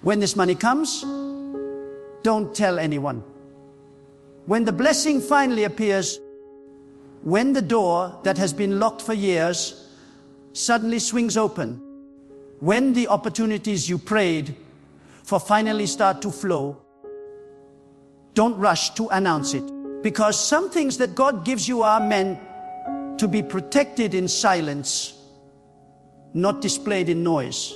When this money comes, don't tell anyone. When the blessing finally appears, when the door that has been locked for years suddenly swings open, when the opportunities you prayed for finally start to flow, don't rush to announce it. Because some things that God gives you are meant to be protected in silence, not displayed in noise.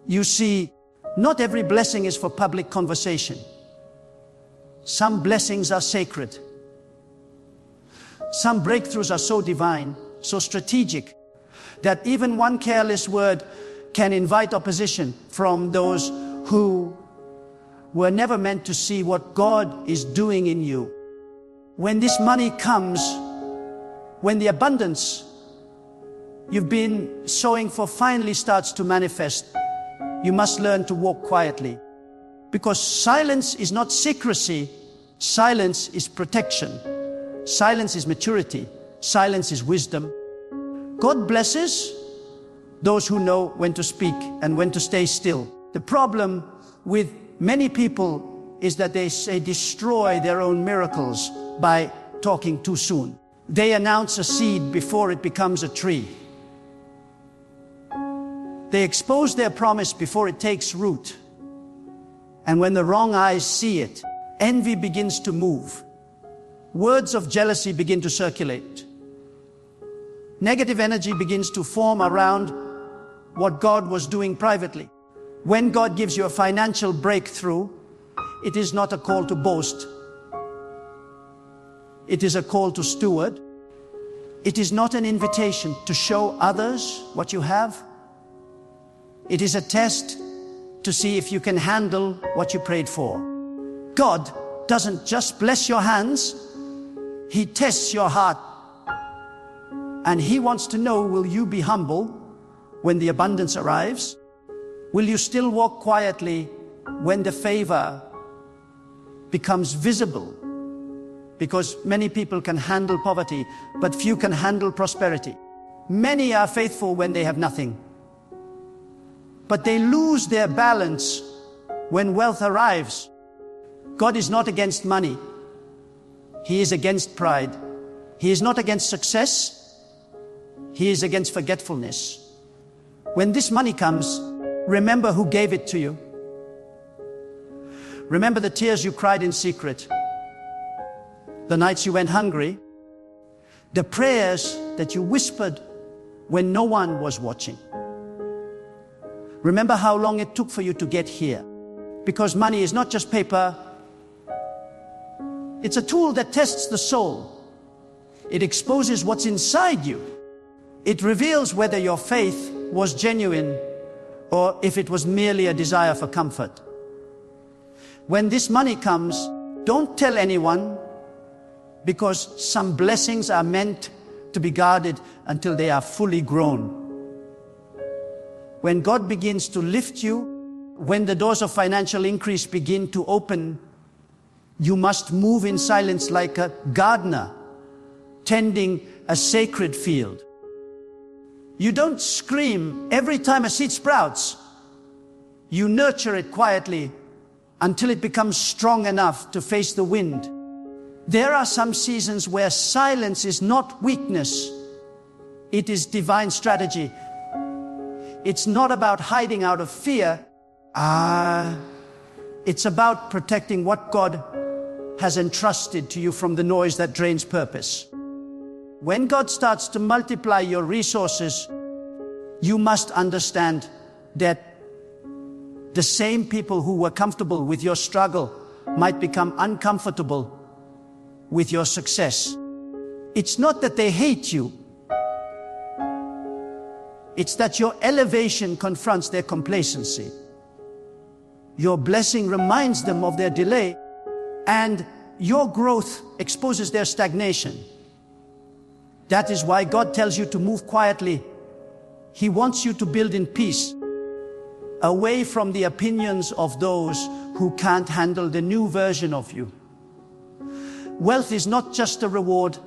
You see, not every blessing is for public conversation. Some blessings are sacred. Some breakthroughs are so divine, so strategic, that even one careless word can invite opposition from those who were never meant to see what God is doing in you. When this money comes, when the abundance you've been sowing for finally starts to manifest, you must learn to walk quietly. Because silence is not secrecy, silence is protection. Silence is maturity. Silence is wisdom. God blesses those who know when to speak and when to stay still. The problem with many people is that they destroy their own miracles by talking too soon. They announce a seed before it becomes a tree. They expose their promise before it takes root. And when the wrong eyes see it, envy begins to move. Words of jealousy begin to circulate. Negative energy begins to form around what God was doing privately. When God gives you a financial breakthrough, it is not a call to boast. It is a call to steward. It is not an invitation to show others what you have. It is a test to see if you can handle what you prayed for. God doesn't just bless your hands, He tests your heart. And He wants to know, will you be humble when the abundance arrives? Will you still walk quietly when the favor becomes visible? Because many people can handle poverty, but few can handle prosperity. Many are faithful when they have nothing. But they lose their balance when wealth arrives. God is not against money. He is against pride. He is not against success. He is against forgetfulness. When this money comes, remember who gave it to you. Remember the tears you cried in secret, the nights you went hungry, the prayers that you whispered when no one was watching. Remember how long it took for you to get here. Because money is not just paper. It's a tool that tests the soul. It exposes what's inside you. It reveals whether your faith was genuine or if it was merely a desire for comfort. When this money comes, don't tell anyone, because some blessings are meant to be guarded until they are fully grown. When God begins to lift you, when the doors of financial increase begin to open, you must move in silence like a gardener tending a sacred field. You don't scream every time a seed sprouts. You nurture it quietly until it becomes strong enough to face the wind. There are some seasons where silence is not weakness. It is divine strategy. It's not about hiding out of fear. It's about protecting what God has entrusted to you from the noise that drains purpose. When God starts to multiply your resources, you must understand that the same people who were comfortable with your struggle might become uncomfortable with your success. It's not that they hate you. It's that your elevation confronts their complacency. Your blessing reminds them of their delay, and your growth exposes their stagnation. That is why God tells you to move quietly. He wants you to build in peace, away from the opinions of those who can't handle the new version of you. Wealth is not just a reward,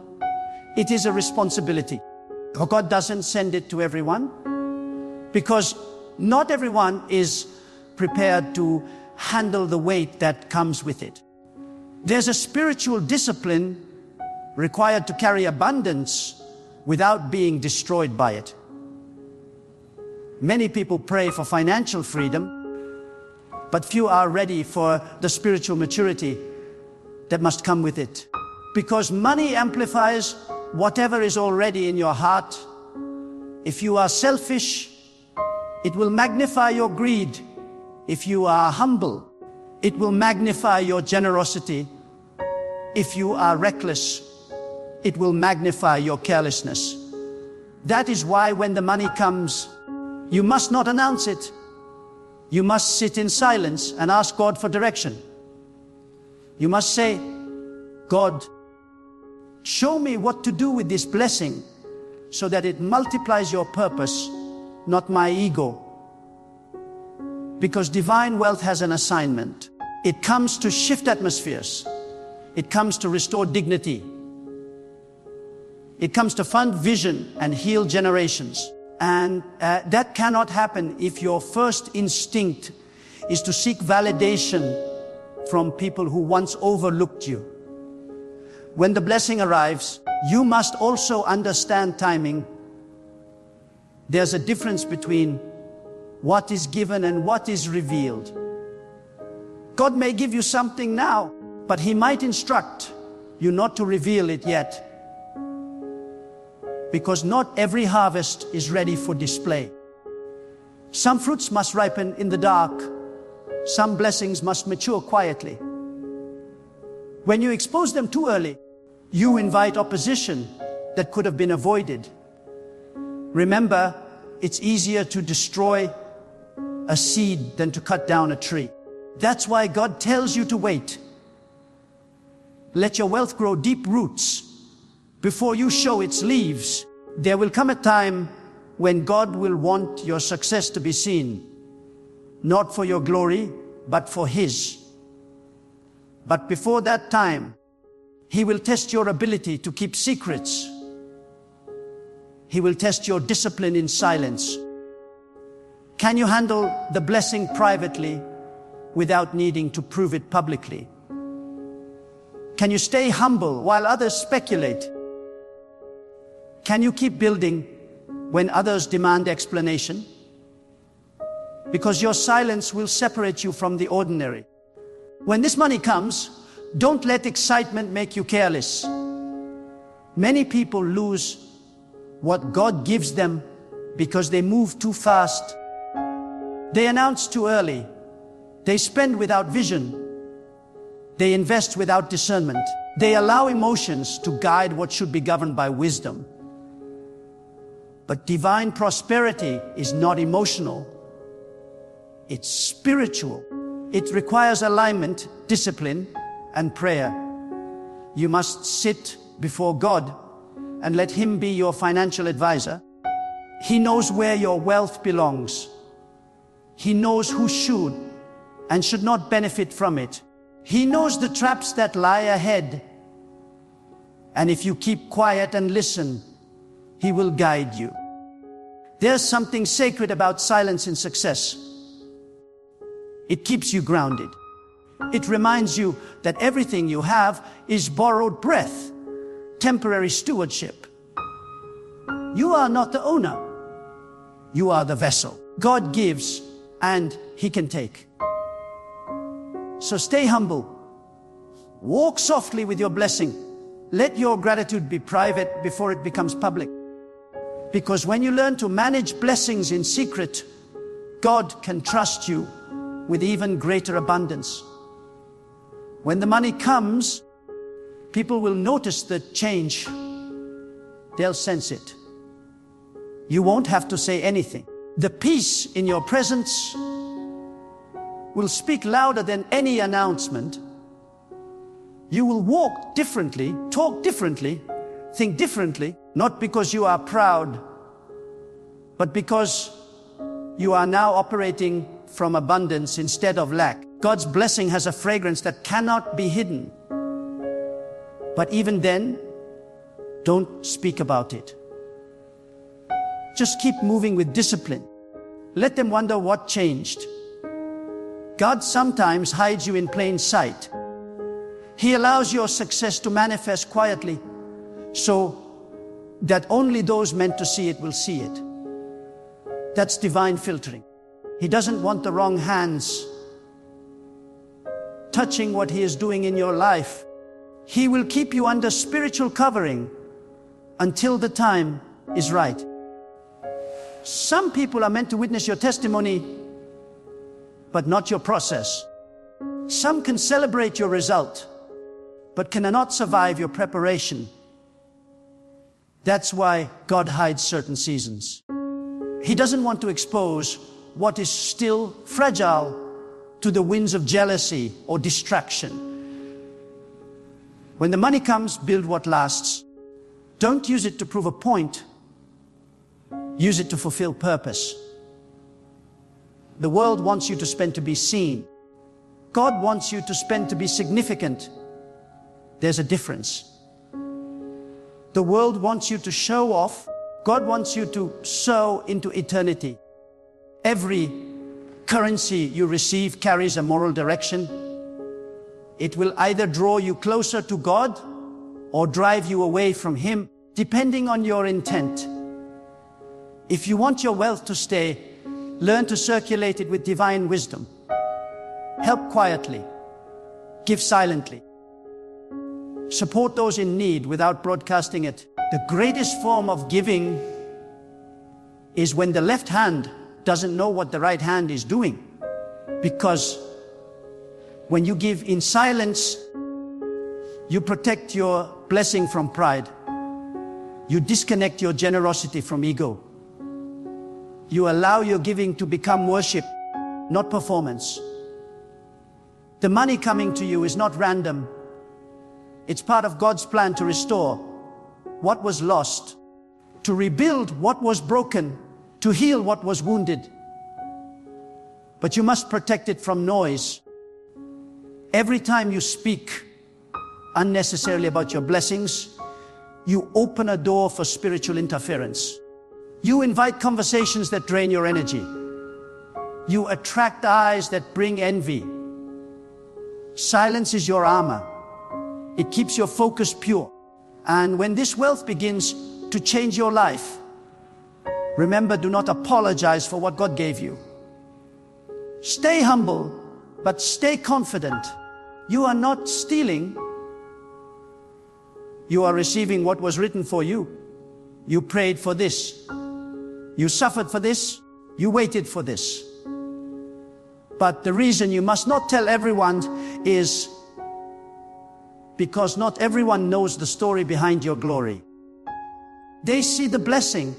it is a responsibility. or God doesn't send it to everyone, because not everyone is prepared to handle the weight that comes with it. There's a spiritual discipline required to carry abundance without being destroyed by it. Many people pray for financial freedom, but few are ready for the spiritual maturity that must come with it. Because money amplifies whatever is already in your heart. If you are selfish, it will magnify your greed. If you are humble, it will magnify your generosity. If you are reckless, it will magnify your carelessness. That is why when the money comes, you must not announce it. You must sit in silence and ask God for direction. You must say, God, show me what to do with this blessing so that it multiplies your purpose, not my ego. Because divine wealth has an assignment. It comes to shift atmospheres. It comes to restore dignity. It comes to fund vision and heal generations. And that cannot happen if your first instinct is to seek validation from people who once overlooked you. When the blessing arrives, you must also understand timing. There's a difference between what is given and what is revealed. God may give you something now, but He might instruct you not to reveal it yet. Because not every harvest is ready for display. Some fruits must ripen in the dark. Some blessings must mature quietly. When you expose them too early, you invite opposition that could have been avoided. Remember, it's easier to destroy a seed than to cut down a tree. That's why God tells you to wait. Let your wealth grow deep roots before you show its leaves. There will come a time when God will want your success to be seen, not for your glory, but for His. But before that time, He will test your ability to keep secrets. He will test your discipline in silence. Can you handle the blessing privately without needing to prove it publicly? Can you stay humble while others speculate? Can you keep building when others demand explanation? Because your silence will separate you from the ordinary. When this money comes, don't let excitement make you careless. Many people lose what God gives them because they move too fast. They announce too early. They spend without vision. They invest without discernment. They allow emotions to guide what should be governed by wisdom. But divine prosperity is not emotional. It's spiritual. It requires alignment, discipline, and prayer. You must sit before God and let Him be your financial advisor. He knows where your wealth belongs. He knows who should and should not benefit from it. He knows the traps that lie ahead. And if you keep quiet and listen, He will guide you. There's something sacred about silence in success. It keeps you grounded. It reminds you that everything you have is borrowed breath, temporary stewardship. You are not the owner. You are the vessel. God gives and He can take. So stay humble. Walk softly with your blessing. Let your gratitude be private before it becomes public. Because when you learn to manage blessings in secret, God can trust you with even greater abundance. When the money comes, people will notice the change. They'll sense it. You won't have to say anything. The peace in your presence will speak louder than any announcement. You will walk differently, talk differently, think differently, not because you are proud, but because you are now operating from abundance instead of lack. God's blessing has a fragrance that cannot be hidden. But even then, don't speak about it. Just keep moving with discipline. Let them wonder what changed. God sometimes hides you in plain sight. He allows your success to manifest quietly so that only those meant to see it will see it. That's divine filtering. He doesn't want the wrong hands touching what He is doing in your life. He will keep you under spiritual covering until the time is right. Some people are meant to witness your testimony, but not your process. Some can celebrate your result, but cannot survive your preparation. That's why God hides certain seasons. He doesn't want to expose what is still fragile to the winds of jealousy or distraction. When the money comes, build what lasts. Don't use it to prove a point. Use it to fulfill purpose. The world wants you to spend to be seen. God wants you to spend to be significant. There's a difference. The world wants you to show off. God wants you to sow into eternity. Every currency you receive carries a moral direction. It will either draw you closer to God or drive you away from Him, depending on your intent. If you want your wealth to stay, learn to circulate it with divine wisdom. Help quietly. Give silently. Support those in need without broadcasting it. The greatest form of giving is when the left hand doesn't know what the right hand is doing. Because when you give in silence, you protect your blessing from pride. You disconnect your generosity from ego. You allow your giving to become worship, not performance. The money coming to you is not random. It's part of God's plan to restore what was lost, to rebuild what was broken, to heal what was wounded. But you must protect it from noise. Every time you speak unnecessarily about your blessings, you open a door for spiritual interference. You invite conversations that drain your energy. You attract eyes that bring envy. Silence is your armor. It keeps your focus pure. And when this wealth begins to change your life, remember, do not apologize for what God gave you. Stay humble, but stay confident. You are not stealing. You are receiving what was written for you. You prayed for this. You suffered for this. You waited for this. But the reason you must not tell everyone is because not everyone knows the story behind your glory. They see the blessing,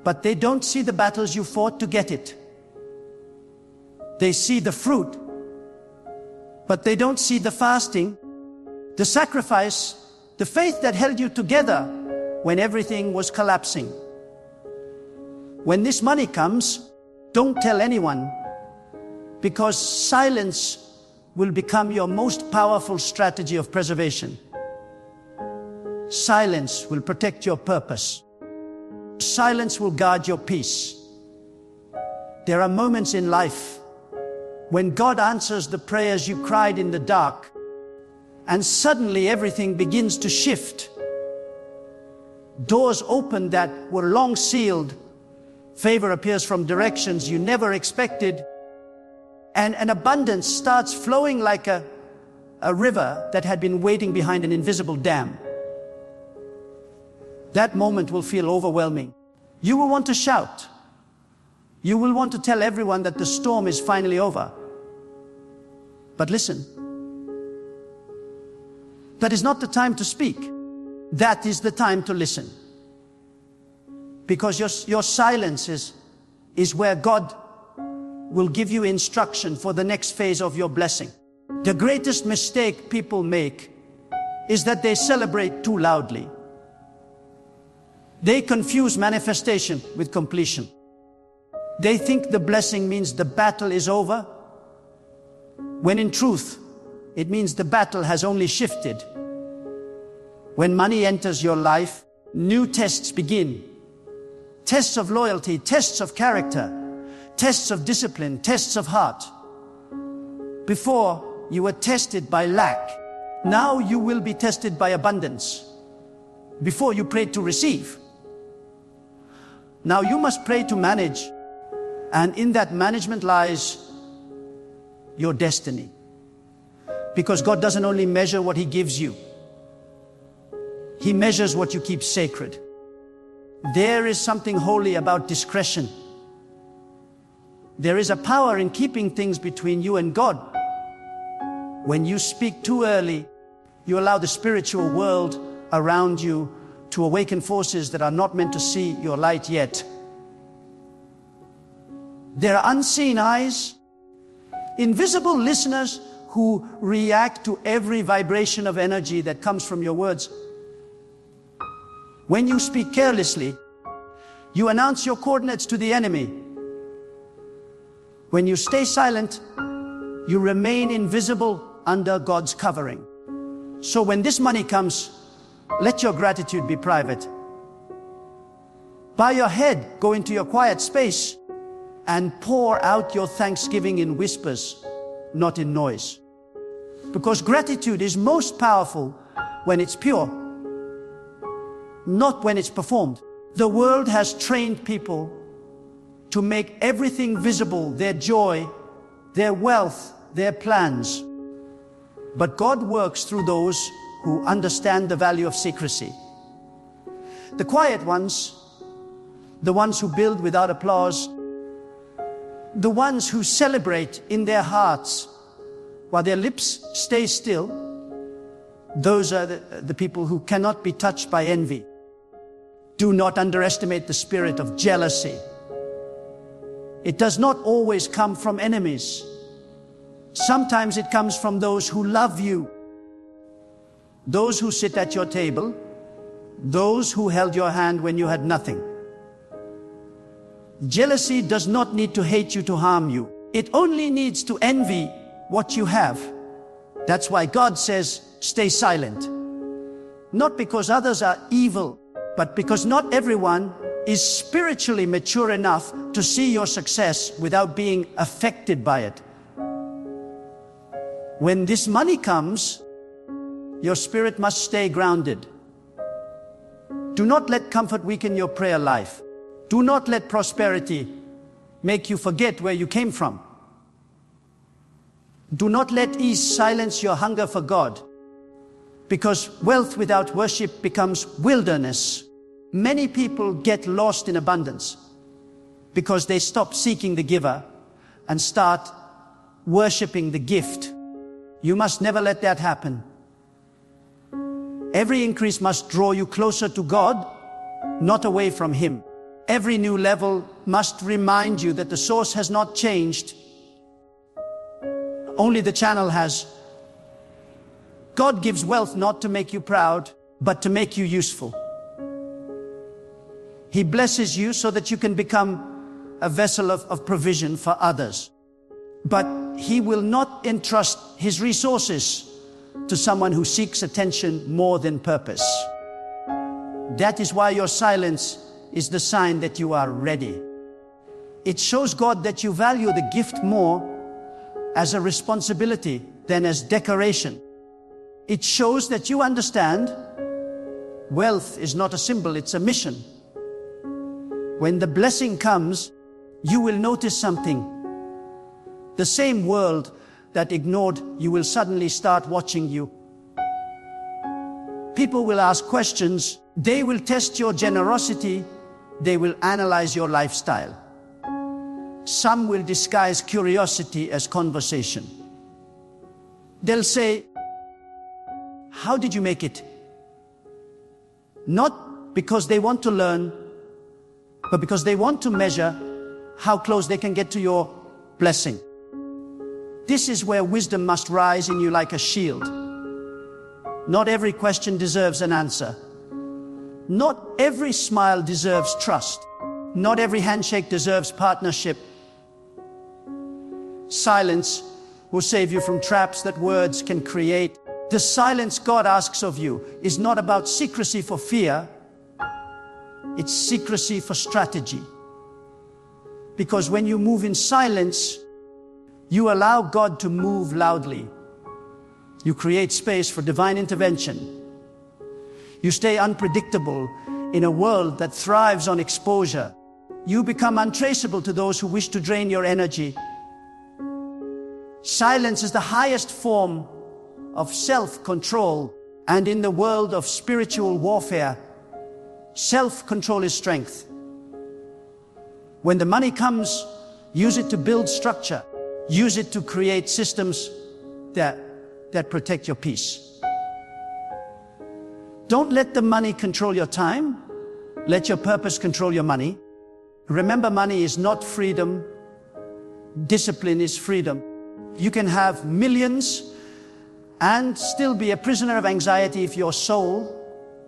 but they don't see the battles you fought to get it. They see the fruit, but they don't see the fasting, the sacrifice, the faith that held you together when everything was collapsing. When this money comes, don't tell anyone, because silence will become your most powerful strategy of preservation. Silence will protect your purpose. Silence will guard your peace. There are moments in life when God answers the prayers you cried in the dark, and suddenly everything begins to shift. Doors open that were long sealed. Favor appears from directions you never expected. And an abundance starts flowing like a river that had been waiting behind an invisible dam. That moment will feel overwhelming. You will want to shout. You will want to tell everyone that the storm is finally over. But listen, that is not the time to speak. That is the time to listen. Because your silence is where God will give you instruction for the next phase of your blessing. The greatest mistake people make is that they celebrate too loudly. They confuse manifestation with completion. They think the blessing means the battle is over, when in truth, it means the battle has only shifted. When money enters your life, new tests begin. tests of loyalty, tests of character, tests of discipline, tests of heart. Before, you were tested by lack. Now you will be tested by abundance. Before, you prayed to receive. Now you must pray to manage. And in that management lies your destiny. Because God doesn't only measure what He gives you. He measures what you keep sacred. There is something holy about discretion. There is a power in keeping things between you and God. When you speak too early, you allow the spiritual world around you to awaken forces that are not meant to see your light yet. There are unseen eyes, invisible listeners who react to every vibration of energy that comes from your words. When you speak carelessly, you announce your coordinates to the enemy. When you stay silent, you remain invisible under God's covering. So when this money comes, let your gratitude be private. Bow your head, go into your quiet space, and pour out your thanksgiving in whispers, not in noise. Because gratitude is most powerful when it's pure, not when it's performed. The world has trained people to make everything visible, their joy, their wealth, their plans. But God works through those who understand the value of secrecy. The quiet ones, the ones who build without applause, the ones who celebrate in their hearts while their lips stay still, those are the people who cannot be touched by envy. Do not underestimate the spirit of jealousy. It does not always come from enemies. Sometimes it comes from those who love you, those who sit at your table, those who held your hand when you had nothing. Jealousy does not need to hate you to harm you. It only needs to envy what you have. That's why God says, stay silent. Not because others are evil, but because not everyone is spiritually mature enough to see your success without being affected by it. When this money comes, your spirit must stay grounded. Do not let comfort weaken your prayer life. Do not let prosperity make you forget where you came from. Do not let ease silence your hunger for God, because wealth without worship becomes wilderness. Many people get lost in abundance because they stop seeking the giver and start worshiping the gift. You must never let that happen. Every increase must draw you closer to God, not away from Him. Every new level must remind you that the source has not changed. Only the channel has. God gives wealth not to make you proud, but to make you useful. He blesses you so that you can become a vessel of provision for others. But He will not entrust His resources to someone who seeks attention more than purpose. That is why your silence is the sign that you are ready. It shows God that you value the gift more as a responsibility than as decoration. It shows that you understand wealth is not a symbol, it's a mission. When the blessing comes, you will notice something. The same world that ignored you will suddenly start watching you. People will ask questions. They will test your generosity. They will analyze your lifestyle. Some will disguise curiosity as conversation. They'll say, how did you make it? Not because they want to learn, but because they want to measure how close they can get to your blessing. This is where wisdom must rise in you like a shield. Not every question deserves an answer. Not every smile deserves trust. Not every handshake deserves partnership. Silence will save you from traps that words can create. The silence God asks of you is not about secrecy for fear, It's secrecy for strategy. Because when you move in silence, you allow God to move loudly. You create space for divine intervention. You stay unpredictable in a world that thrives on exposure. You become untraceable to those who wish to drain your energy. Silence is the highest form of self-control, and in the world of spiritual warfare, self-control is strength. When the money comes, use it to build structure. Use it to create systems that protect your peace. Don't let the money control your time. Let your purpose control your money. Remember, money is not freedom. Discipline is freedom. You can have millions and still be a prisoner of anxiety if your soul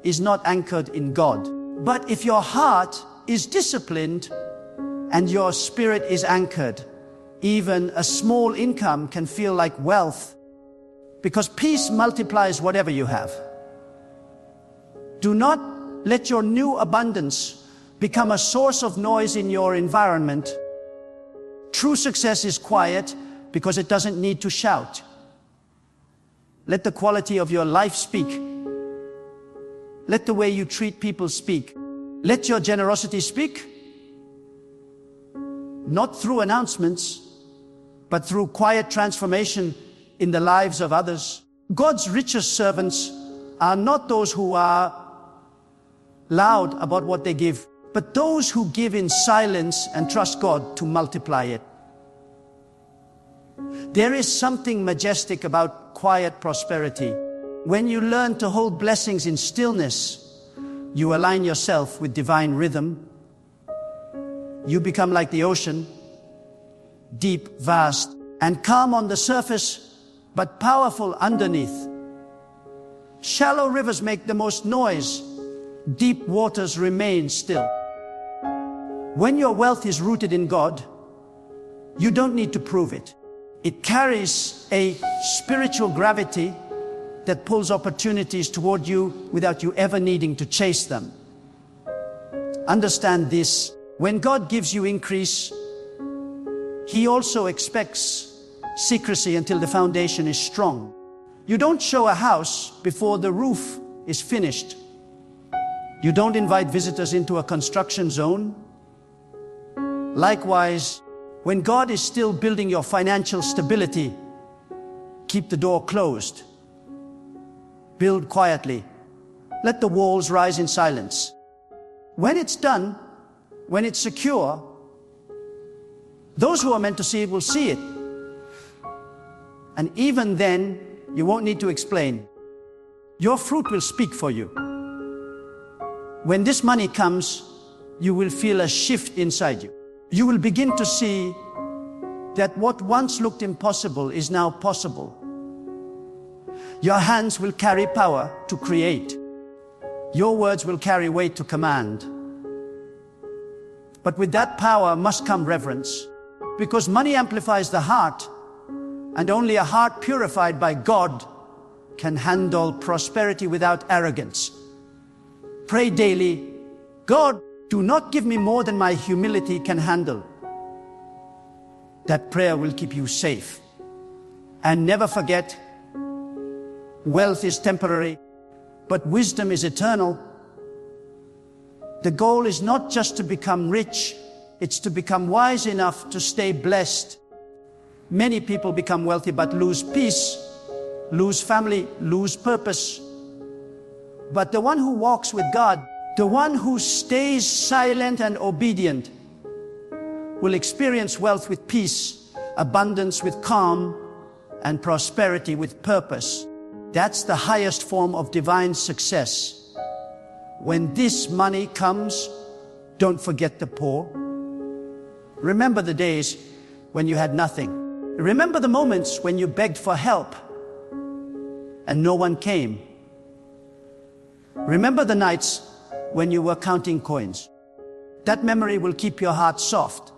is not anchored in God. But if your heart is disciplined and your spirit is anchored, even a small income can feel like wealth, because peace multiplies whatever you have. Do not let your new abundance become a source of noise in your environment. True success is quiet because it doesn't need to shout. Let the quality of your life speak. Let the way you treat people speak. Let your generosity speak. Not through announcements, but through quiet transformation in the lives of others. God's richest servants are not those who are loud about what they give, but those who give in silence and trust God to multiply it. There is something majestic about quiet prosperity. When you learn to hold blessings in stillness, you align yourself with divine rhythm. You become like the ocean, deep, vast, and calm on the surface, but powerful underneath. Shallow rivers make the most noise. Deep waters remain still. When your wealth is rooted in God, you don't need to prove it. It carries a spiritual gravity that pulls opportunities toward you without you ever needing to chase them. Understand this. When God gives you increase, He also expects secrecy until the foundation is strong. You don't show a house before the roof is finished. You don't invite visitors into a construction zone. Likewise, when God is still building your financial stability, keep the door closed. Build quietly. Let the walls rise in silence. When it's done, when it's secure, those who are meant to see it will see it. And even then, you won't need to explain. Your fruit will speak for you. When this money comes, you will feel a shift inside you. You will begin to see that what once looked impossible is now possible. Your hands will carry power to create. Your words will carry weight to command. But with that power must come reverence, because money amplifies the heart, and only a heart purified by God can handle prosperity without arrogance. Pray daily, God, do not give me more than my humility can handle. That prayer will keep you safe. And never forget, wealth is temporary, but wisdom is eternal. The goal is not just to become rich, it's to become wise enough to stay blessed. Many people become wealthy but lose peace, lose family, lose purpose. But the one who walks with God, the one who stays silent and obedient, will experience wealth with peace, abundance with calm, and prosperity with purpose. That's the highest form of divine success. When this money comes, don't forget the poor. Remember the days when you had nothing. Remember the moments when you begged for help and no one came. Remember the nights when you were counting coins. That memory will keep your heart soft.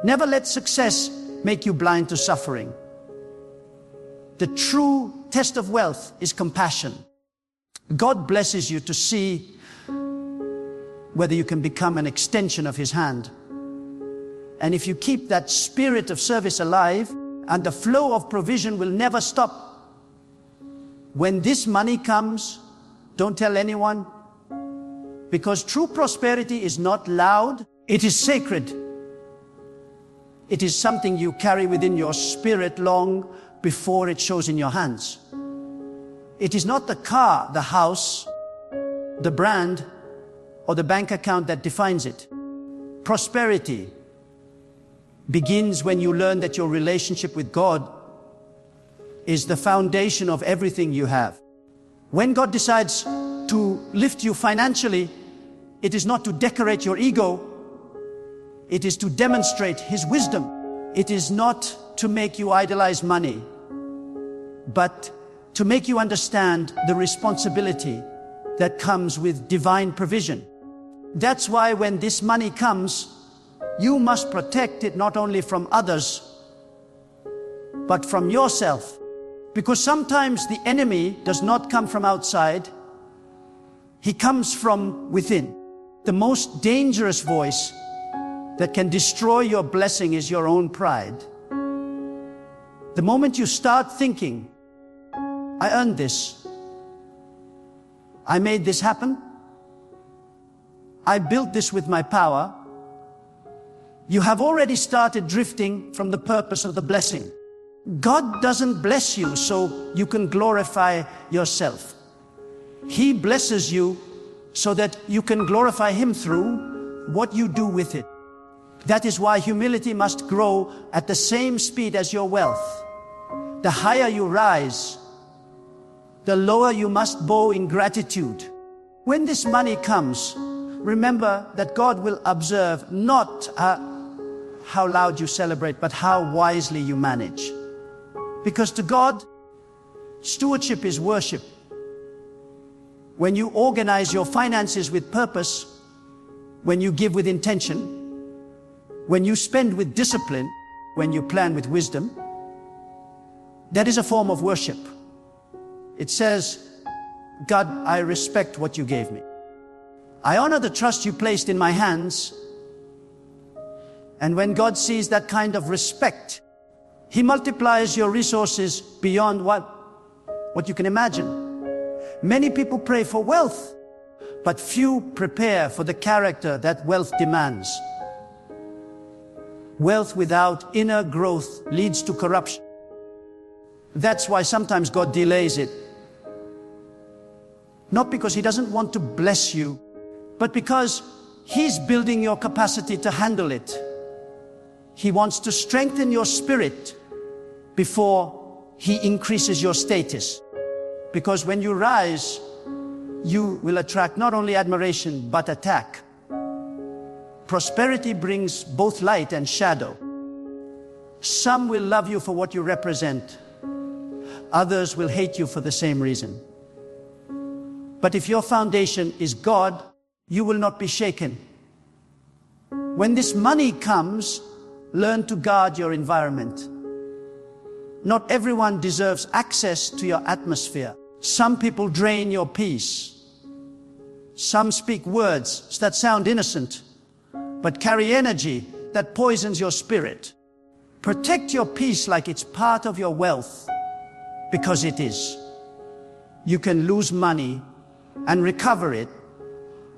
Never let success make you blind to suffering. The true test of wealth is compassion. God blesses you to see whether you can become an extension of His hand. And if you keep that spirit of service alive, and the flow of provision will never stop. When this money comes, don't tell anyone, because true prosperity is not loud, it is sacred. It is something you carry within your spirit long before it shows in your hands. It is not the car, the house, the brand, or the bank account that defines it. Prosperity begins when you learn that your relationship with God is the foundation of everything you have. When God decides to lift you financially, it is not to decorate your ego, it is to demonstrate His wisdom. It is not to make you idolize money, but to make you understand the responsibility that comes with divine provision. That's why when this money comes, you must protect it not only from others, but from yourself. Because sometimes the enemy does not come from outside, he comes from within. The most dangerous voice that can destroy your blessing is your own pride. The moment you start thinking, I earned this, I made this happen, I built this with my power, you have already started drifting from the purpose of the blessing. God doesn't bless you so you can glorify yourself. He blesses you so that you can glorify Him through what you do with it. That is why humility must grow at the same speed as your wealth. The higher you rise, the lower you must bow in gratitude. When this money comes, remember that God will observe not how loud you celebrate, but how wisely you manage. Because to God, stewardship is worship. When you organize your finances with purpose, when you give with intention, when you spend with discipline, when you plan with wisdom, that is a form of worship. It says, God, I respect what you gave me. I honor the trust you placed in my hands. And when God sees that kind of respect, He multiplies your resources beyond what you can imagine. Many people pray for wealth, but few prepare for the character that wealth demands. Wealth without inner growth leads to corruption. That's why sometimes God delays it. Not because He doesn't want to bless you, but because He's building your capacity to handle it. He wants to strengthen your spirit before He increases your status. Because when you rise, you will attract not only admiration, but attack. Prosperity brings both light and shadow. Some will love you for what you represent. Others will hate you for the same reason. But if your foundation is God, you will not be shaken. When this money comes, learn to guard your environment. Not everyone deserves access to your atmosphere. Some people drain your peace. Some speak words that sound innocent, but carry energy that poisons your spirit. Protect your peace like it's part of your wealth, because it is. You can lose money and recover it,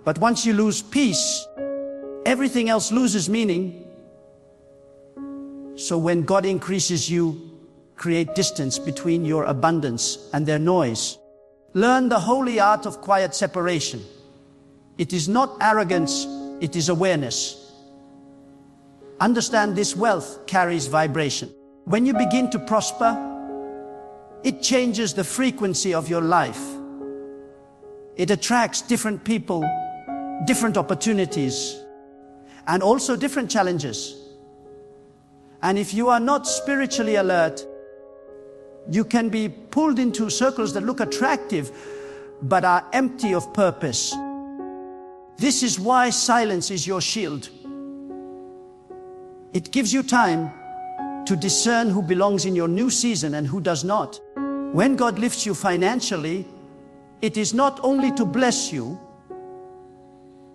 but once you lose peace, everything else loses meaning. So when God increases you, create distance between your abundance and their noise. Learn the holy art of quiet separation. It is not arrogance, it is awareness. Understand this wealth carries vibration. When you begin to prosper, it changes the frequency of your life. It attracts different people, different opportunities, and also different challenges. And if you are not spiritually alert, you can be pulled into circles that look attractive, but are empty of purpose. This is why silence is your shield. It gives you time to discern who belongs in your new season and who does not. When God lifts you financially, it is not only to bless you,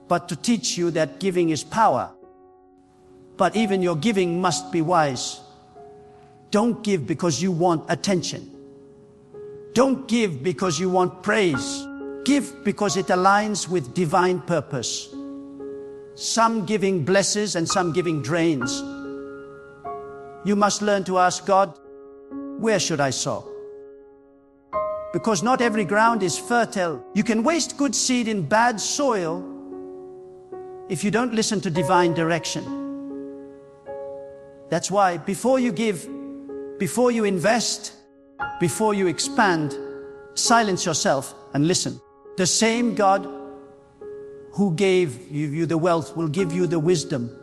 but to teach you that giving is power. But even your giving must be wise. Don't give because you want attention. Don't give because you want praise. Give because it aligns with divine purpose. Some giving blesses and some giving drains. You must learn to ask God, where should I sow? Because not every ground is fertile. You can waste good seed in bad soil if you don't listen to divine direction. That's why before you give, before you invest, before you expand, silence yourself and listen. The same God who gave you the wealth will give you the wisdom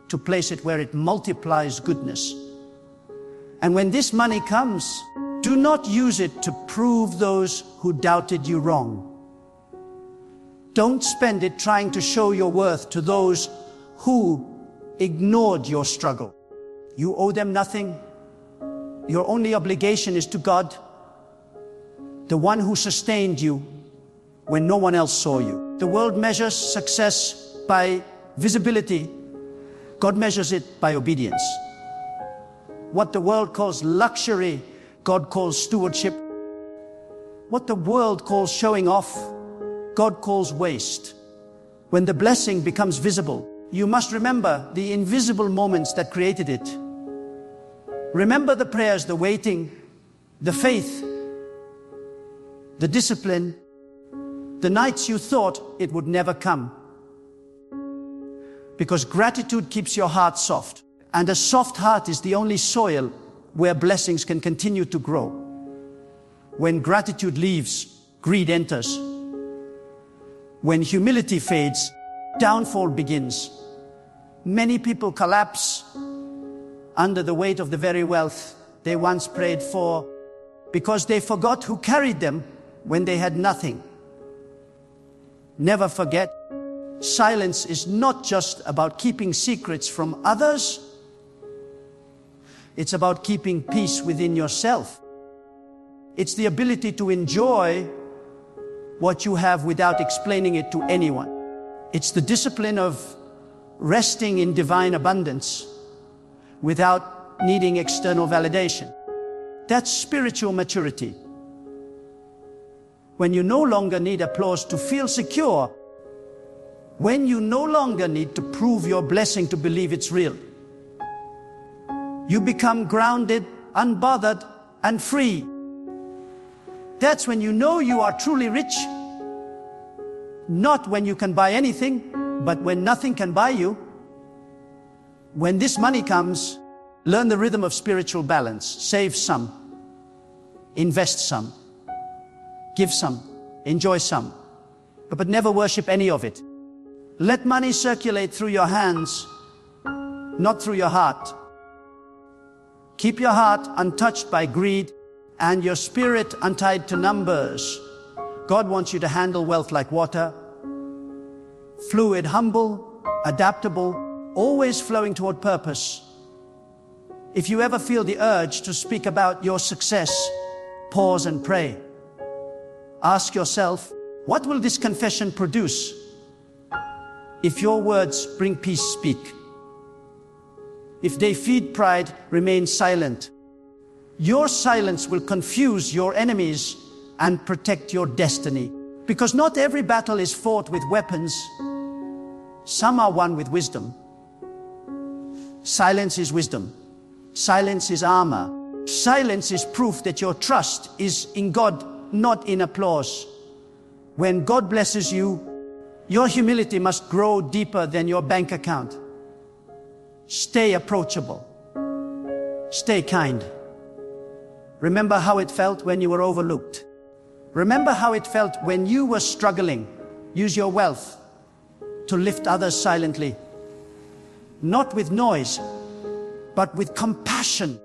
to place it where it multiplies goodness. And when this money comes, do not use it to prove those who doubted you wrong. Don't spend it trying to show your worth to those who ignored your struggle. You owe them nothing. Your only obligation is to God, the one who sustained you when no one else saw you. The world measures success by visibility. God measures it by obedience. What the world calls luxury, God calls stewardship. What the world calls showing off, God calls waste. When the blessing becomes visible, you must remember the invisible moments that created it. Remember the prayers, the waiting, the faith, the discipline, the nights you thought it would never come. Because gratitude keeps your heart soft. And a soft heart is the only soil where blessings can continue to grow. When gratitude leaves, greed enters. When humility fades, downfall begins. Many people collapse under the weight of the very wealth they once prayed for because they forgot who carried them when they had nothing. Never forget, silence is not just about keeping secrets from others. It's about keeping peace within yourself. It's the ability to enjoy what you have without explaining it to anyone. It's the discipline of resting in divine abundance without needing external validation. That's spiritual maturity. When you no longer need applause to feel secure, when you no longer need to prove your blessing to believe it's real, you become grounded, unbothered, and free. That's when you know you are truly rich. Not when you can buy anything, but when nothing can buy you. When this money comes, learn the rhythm of spiritual balance. Save some, invest some, give some, enjoy some, but never worship any of it. Let money circulate through your hands, not through your heart. Keep your heart untouched by greed and your spirit untied to numbers. God wants you to handle wealth like water, fluid, humble, adaptable, always flowing toward purpose. If you ever feel the urge to speak about your success, pause and pray. Ask yourself, what will this confession produce? If your words bring peace, speak. If they feed pride, remain silent. Your silence will confuse your enemies and protect your destiny. Because not every battle is fought with weapons. Some are won with wisdom. Silence is wisdom. Silence is armor. Silence is proof that your trust is in God, not in applause. When God blesses you, your humility must grow deeper than your bank account. Stay approachable. Stay kind. Remember how it felt when you were overlooked. Remember how it felt when you were struggling. Use your wealth to lift others silently. Not with noise, but with compassion.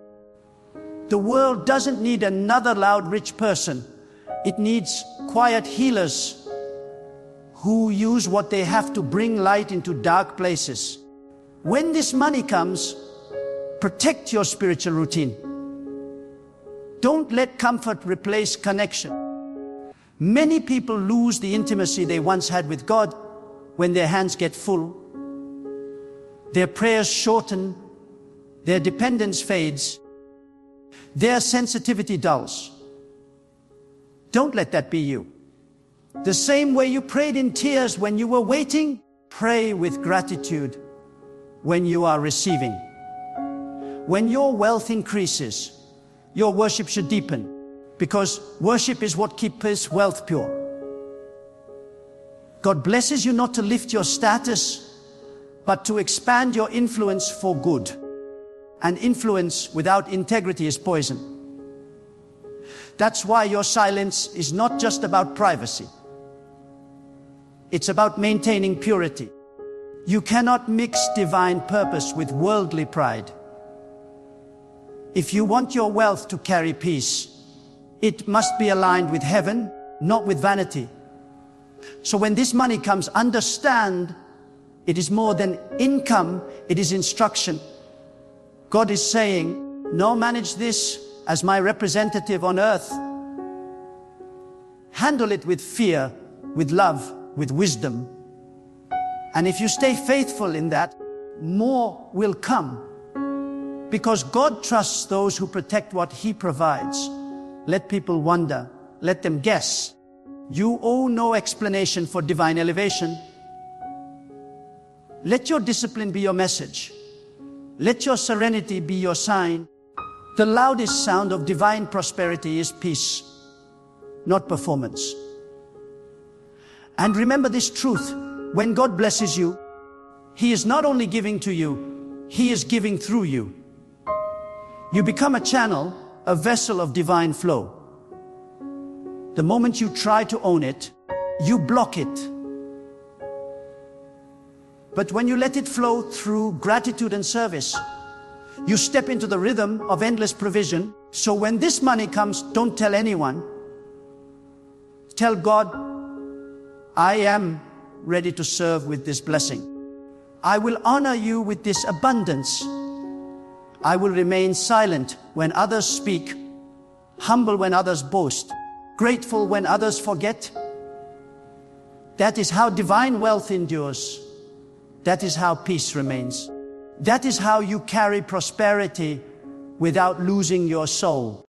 The world doesn't need another loud rich person. It needs quiet healers who use what they have to bring light into dark places. When this money comes, protect your spiritual routine. Don't let comfort replace connection. Many people lose the intimacy they once had with God when their hands get full, their prayers shorten, their dependence fades, their sensitivity dulls. Don't let that be you. The same way you prayed in tears when you were waiting, pray with gratitude when you are receiving. When your wealth increases, your worship should deepen, because worship is what keeps wealth pure. God blesses you not to lift your status, but to expand your influence for good. And influence without integrity is poison. That's why your silence is not just about privacy. It's about maintaining purity. You cannot mix divine purpose with worldly pride. If you want your wealth to carry peace, it must be aligned with heaven, not with vanity. So when this money comes, understand it is more than income, it is instruction. God is saying, no, manage this as my representative on earth. Handle it with fear, with love, with wisdom. And if you stay faithful in that, more will come. Because God trusts those who protect what He provides. Let people wonder. Let them guess. You owe no explanation for divine elevation. Let your discipline be your message. Let your serenity be your sign. The loudest sound of divine prosperity is peace, not performance. And remember this truth. When God blesses you, He is not only giving to you, He is giving through you. You become a channel, a vessel of divine flow. The moment you try to own it, you block it. But when you let it flow through gratitude and service, you step into the rhythm of endless provision. So when this money comes, don't tell anyone. Tell God, I am ready to serve with this blessing. I will honor you with this abundance. I will remain silent when others speak, humble when others boast, grateful when others forget. That is how divine wealth endures. That is how peace remains. That is how you carry prosperity without losing your soul.